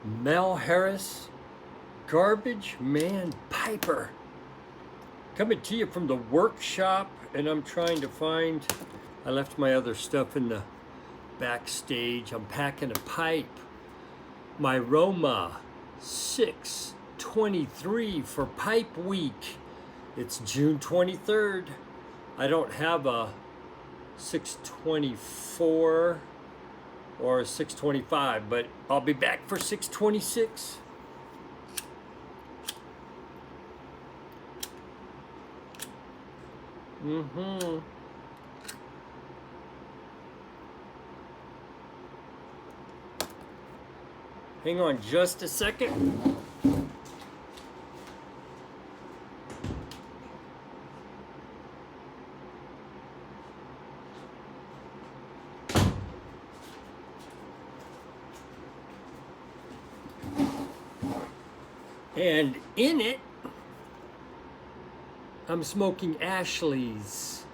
Mel Harris, Garbagemanpiper, coming to you from the workshop, and I'm trying to find, I left my other stuff in the backstage. I'm packing a pipe. My Roma 623 for Pipe Week. It's June 23rd. I don't have a 624 or a 625, but I'll be back for 626. Hang on just a second. And in it, I'm smoking Ashley's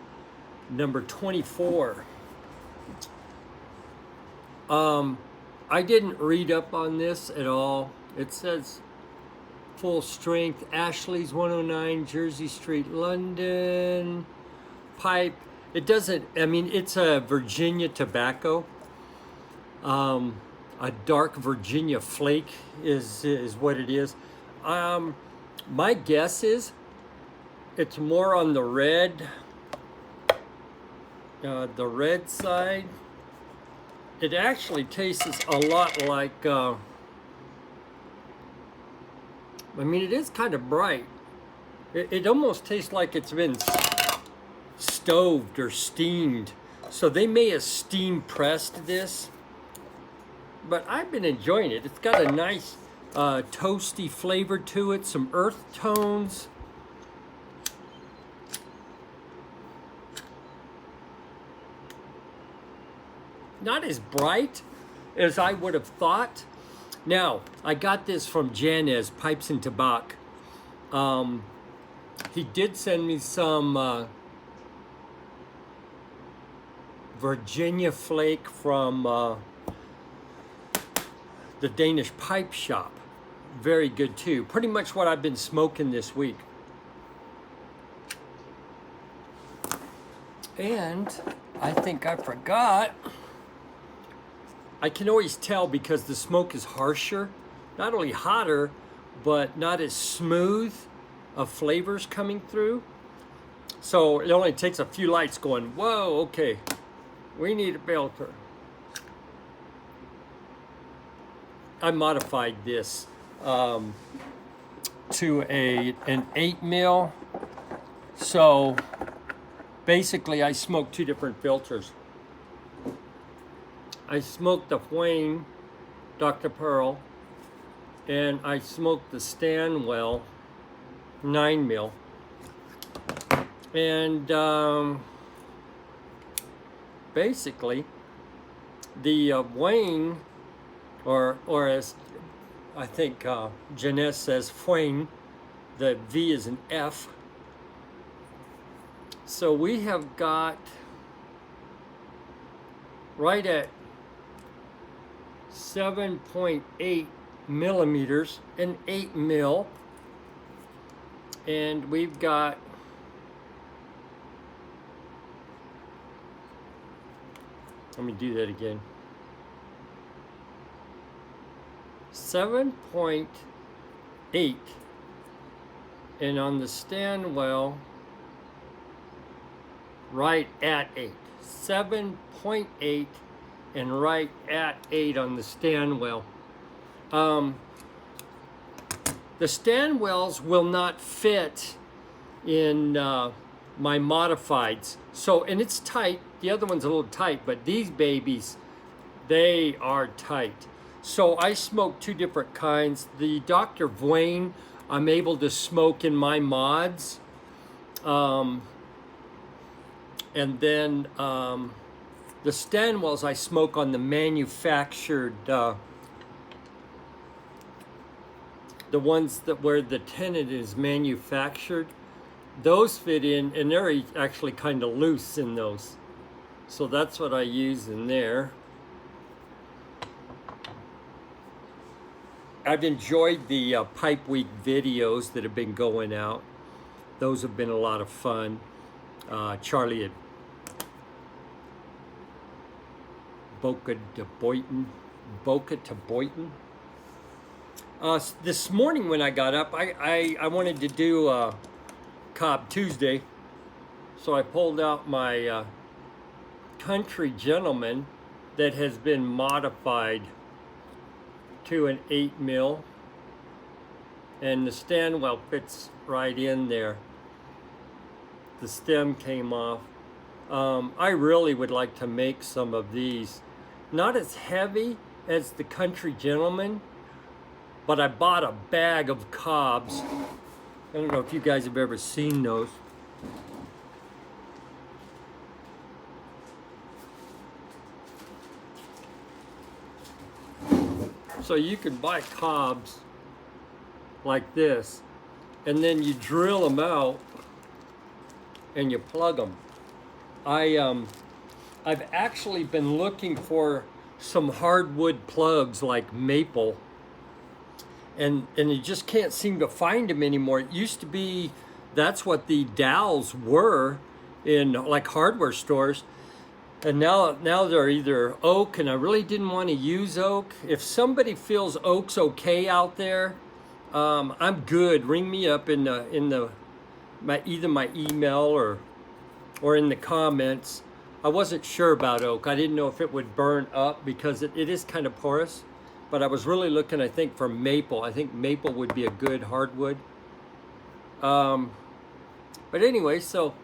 number 24. I didn't read up on this at all. It says full strength, Ashley's 109 Jersey Street, London, pipe. It doesn't, I mean, it's a Virginia tobacco. A dark Virginia flake is what it is. My guess is it's more on the red side. It actually tastes a lot like, I mean, it is kind of bright. It almost tastes like it's been stoved or steamed. So they may have steam pressed this, but I've been enjoying it. It's got a nice toasty flavor to it, some earth tones. Not as bright as I would have thought. Now, I got this from Janez, Pipes and Tobacco. He did send me some Virginia flake from the Danish Pipe Shop. Very good too. Pretty much what I've been smoking this week. And I think I forgot. I can always tell because the smoke is harsher, not only hotter, but not as smooth of flavors coming through. So it only takes a few lights going, whoa, okay, we need a filter. I modified this to an 8 mil. So basically I smoked two different filters. I smoked the Wayne Dr. Pearl, and I smoked the Stanwell 9 mil. And basically, the Wayne, or as I think Janez says, Wayne, the V is an F. So we have got right at 7.8 millimeters, an 8 mil, and we've got let me do that again. 7.8, and on the Stanwell right at 8. 7.8 and right at 8 on the Stanwell. The Stanwells will not fit in my modifieds. So, and it's tight. The other one's a little tight, but these babies, they are tight. So I smoke two different kinds. The Dr. Vwane, I'm able to smoke in my mods. And then the Stanwells I smoke on the manufactured, the ones that where the tenon is manufactured. Those fit in, and they're actually kind of loose in those. So that's what I use in there. I've enjoyed the Pipe Week videos that have been going out. Those have been a lot of fun. Charlie had Boca to Boynton. This morning when I got up, I wanted to do Cobb Tuesday, so I pulled out my Country Gentleman that has been modified to an 8 mil, and the stand well fits right in there. The stem came off. I really would like to make some of these. Not as heavy as the Country Gentleman, but I bought a bag of Cobbs. I don't know if you guys have ever seen those. So you can buy Cobbs like this, and then you drill them out and you plug them. I've actually been looking for some hardwood plugs like maple, and you just can't seem to find them anymore. It used to be that's what the dowels were in like hardware stores. And now they're either oak, and I really didn't want to use oak. If somebody feels oak's okay out there, I'm good. Ring me up in either my email or in the comments. I wasn't sure about oak. I didn't know if it would burn up because it is kind of porous. But I was really looking, I think, for maple. I think maple would be a good hardwood. But anyway, so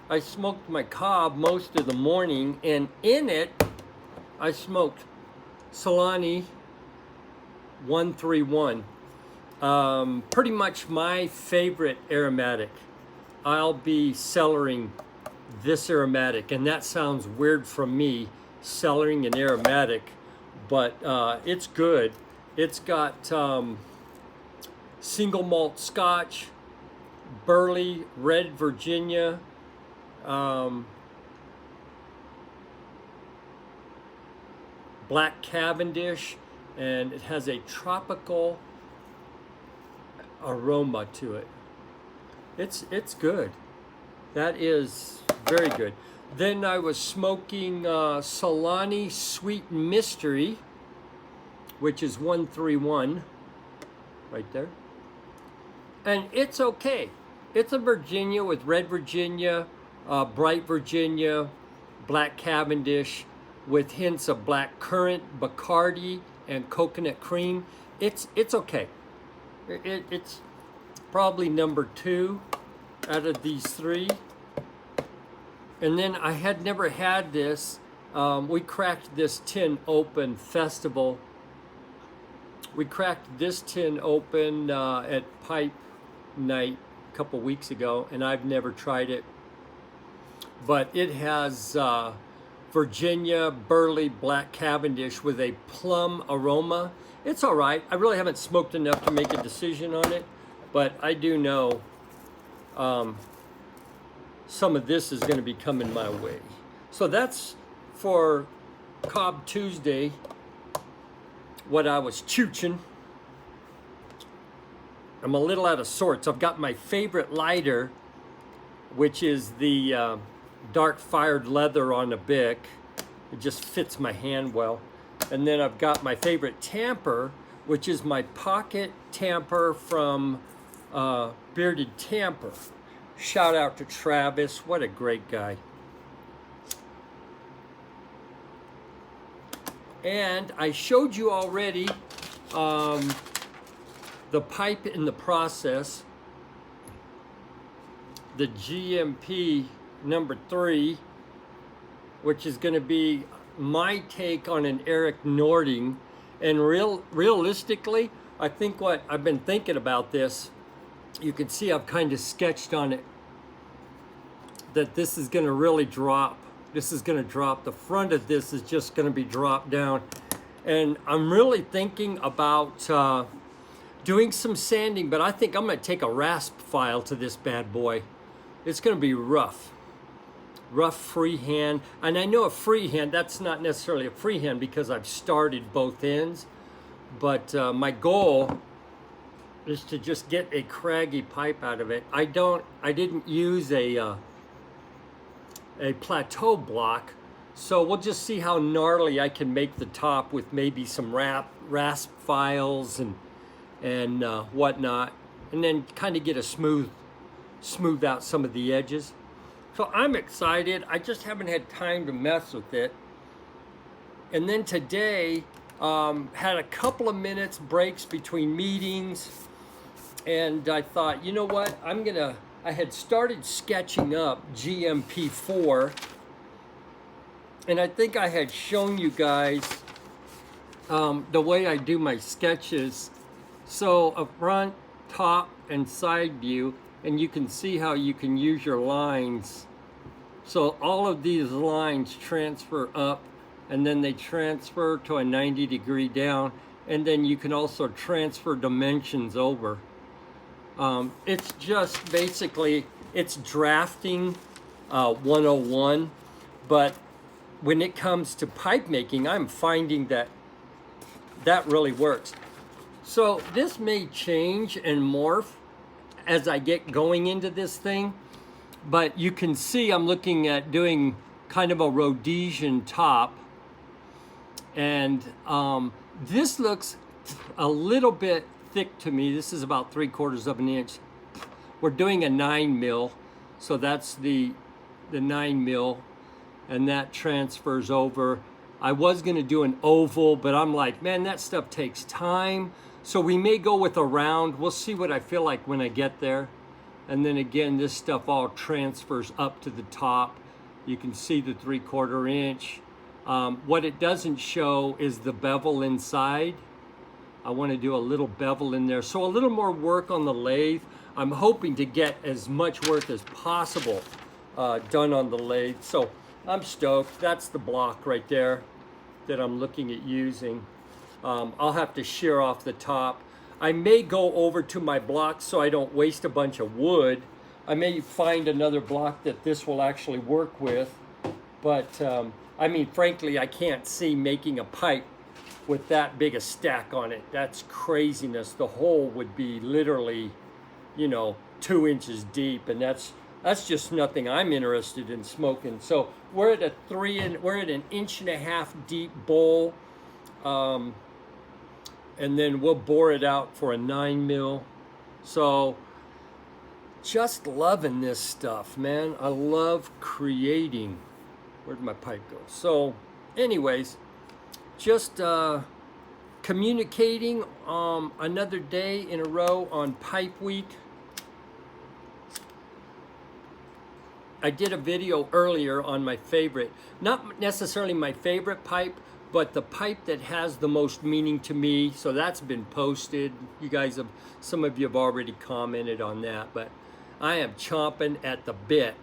I smoked my Cobb most of the morning, and in it, I smoked Solani 131. Pretty much my favorite aromatic. I'll be cellaring this aromatic, and that sounds weird from me, cellaring an aromatic, but it's good. It's got single malt Scotch, Burley, Red Virginia, Black Cavendish, and it has a tropical aroma to it. It's good. That is very good. Then I was smoking Solani Sweet Mystery, which is 131 right there, and it's okay. It's a Virginia with Red Virginia, Bright Virginia, Black Cavendish, with hints of black currant, Bacardi, and coconut cream. It's okay. It's probably number 2 out of these 3. And then I had never had this. We cracked this tin open festival. We cracked this tin open at Pipe Night a couple weeks ago, and I've never tried it. But it has Virginia, Burley, Black Cavendish with a plum aroma. It's all right. I really haven't smoked enough to make a decision on it, but I do know some of this is going to be coming my way. So that's for Cobb Tuesday, what I was chooching. I'm a little out of sorts. I've got my favorite lighter, which is the dark fired leather on a Bic. It just fits my hand well. And then I've got my favorite tamper, which is my pocket tamper from Bearded Tamper. Shout out to Travis. What a great guy. And I showed you already the pipe in the process, the GMP number 3, which is going to be my take on an Eric Nording. And realistically, I think what I've been thinking about this, you can see I've kind of sketched on it that this is going to really drop. This is going to drop. The front of this is just going to be dropped down. And I'm really thinking about doing some sanding, but I think I'm going to take a rasp file to this bad boy. It's going to be rough freehand. And I know a freehand, that's not necessarily a freehand because I've started both ends, But my goal is to just get a craggy pipe out of it. I didn't use a plateau block, so we'll just see how gnarly I can make the top with maybe some rasp files and whatnot, and then kind of get a smooth out some of the edges. So I'm excited. I just haven't had time to mess with it. And then today, had a couple of minutes breaks between meetings, and I thought, you know what, I had started sketching up GMP4, and I think I had shown you guys the way I do my sketches. So a front, top, and side view, and you can see how you can use your lines. So all of these lines transfer up, and then they transfer to a 90-degree down, and then you can also transfer dimensions over. It's just basically, it's drafting 101, but when it comes to pipe making, I'm finding that really works. So this may change and morph as I get going into this thing, but you can see I'm looking at doing kind of a Rhodesian top, and this looks a little bit thick to me. This is about 3/4 of an inch. We're doing a 9 mil, so that's the 9 mil, and that transfers over. I was gonna do an oval, but I'm like, man, that stuff takes time. So we may go with a round. We'll see what I feel like when I get there. And then again, this stuff all transfers up to the top. You can see the 3/4 inch. What it doesn't show is the bevel inside. I want to do a little bevel in there. So a little more work on the lathe. I'm hoping to get as much work as possible done on the lathe. So I'm stoked. That's the block right there that I'm looking at using. I'll have to shear off the top. I may go over to my block so I don't waste a bunch of wood. I may find another block that this will actually work with. But I mean, frankly, I can't see making a pipe with that big a stack on it. That's craziness. The hole would be literally, 2 inches deep, and that's just nothing I'm interested in smoking. So we're at an 1.5 inch deep bowl, and then we'll bore it out for a 9 mil. So just loving this stuff, man. I love creating. Where'd my pipe go? So anyways, just communicating another day in a row on Pipe Week. I did a video earlier on my favorite, not necessarily my favorite pipe, but the pipe that has the most meaning to me. So that's been posted. You guys have, some of you have already commented on that, but I am chomping at the bit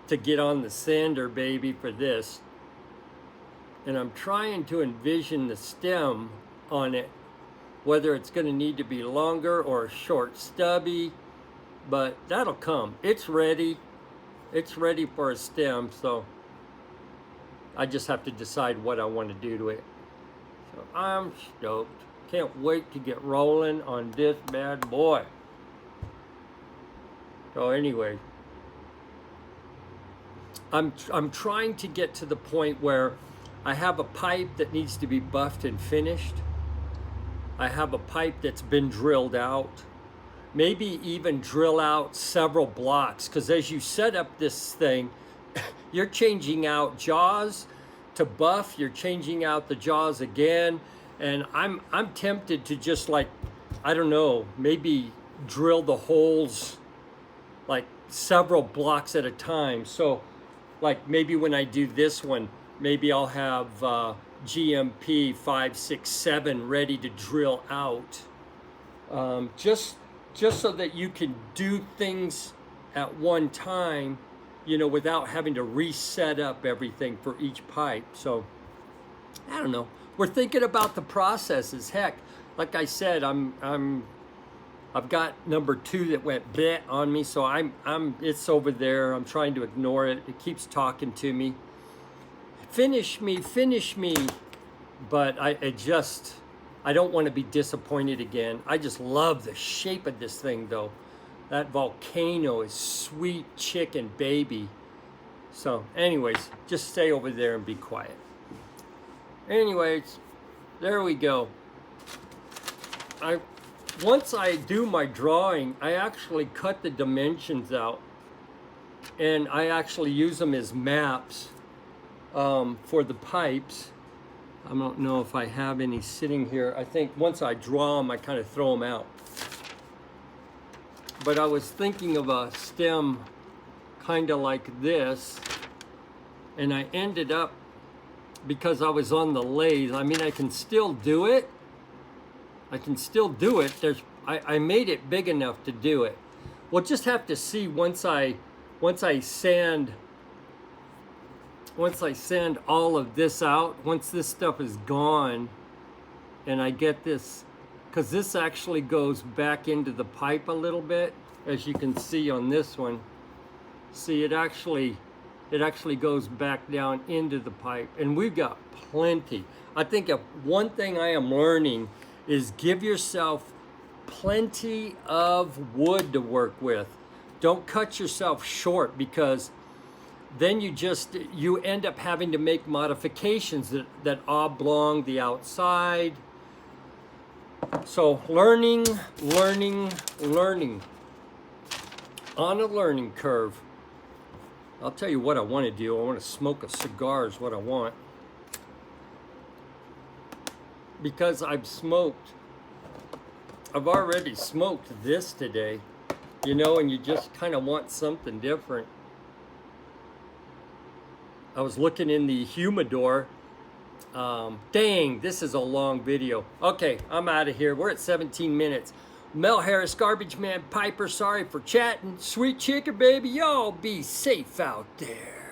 to get on the sander, baby, for this. And I'm trying to envision the stem on it, whether it's going to need to be longer or short stubby, but that'll come. It's ready. It's ready for a stem, so I just have to decide what I want to do to it. So I'm stoked. Can't wait to get rolling on this bad boy. So anyway, I'm trying to get to the point where I have a pipe that needs to be buffed and finished. I have a pipe that's been drilled out. Maybe even drill out several blocks, because as you set up this thing, you're changing out jaws to buff, you're changing out the jaws again, and I'm tempted to just, like, I don't know, maybe drill the holes like several blocks at a time. So like maybe when I do this one, maybe I'll have GMP 5, 6, 7 ready to drill out, just so that you can do things at one time, without having to reset up everything for each pipe. So I don't know. We're thinking about the processes. Heck, like I said, I've got number 2 that went bleh on me, so it's over there. I'm trying to ignore it. It keeps talking to me. Finish me, finish me. but I don't want to be disappointed again. I just love the shape of this thing though. That volcano is sweet chicken baby. So anyways, just stay over there and be quiet. Anyways, there we go. Once I do my drawing, I actually cut the dimensions out, and I actually use them as maps for the pipes. I don't know if I have any sitting here. I think once I draw them, I kind of throw them out. But I was thinking of a stem kind of like this, and I ended up, because I was on the lathe, I mean, I can still do it. I made it big enough to do it. We'll just have to see once I sand all of this out, once this stuff is gone, and I get this, because this actually goes back into the pipe a little bit, as you can see on this one. See, it actually goes back down into the pipe, and we've got plenty. I think one thing I am learning is give yourself plenty of wood to work with. Don't cut yourself short, because then you end up having to make modifications that oblong the outside. So learning on a learning curve. I'll tell you what I want to do. I want to smoke a cigar is what I want. Because I've already smoked this today, you know, and you just kind of want something different. I was looking in the humidor. Dang, this is a long video. Okay, I'm out of here. We're at 17 minutes. Mel Harris, Garbagemanpiper, sorry for chatting. Sweet chicken, baby. Y'all be safe out there.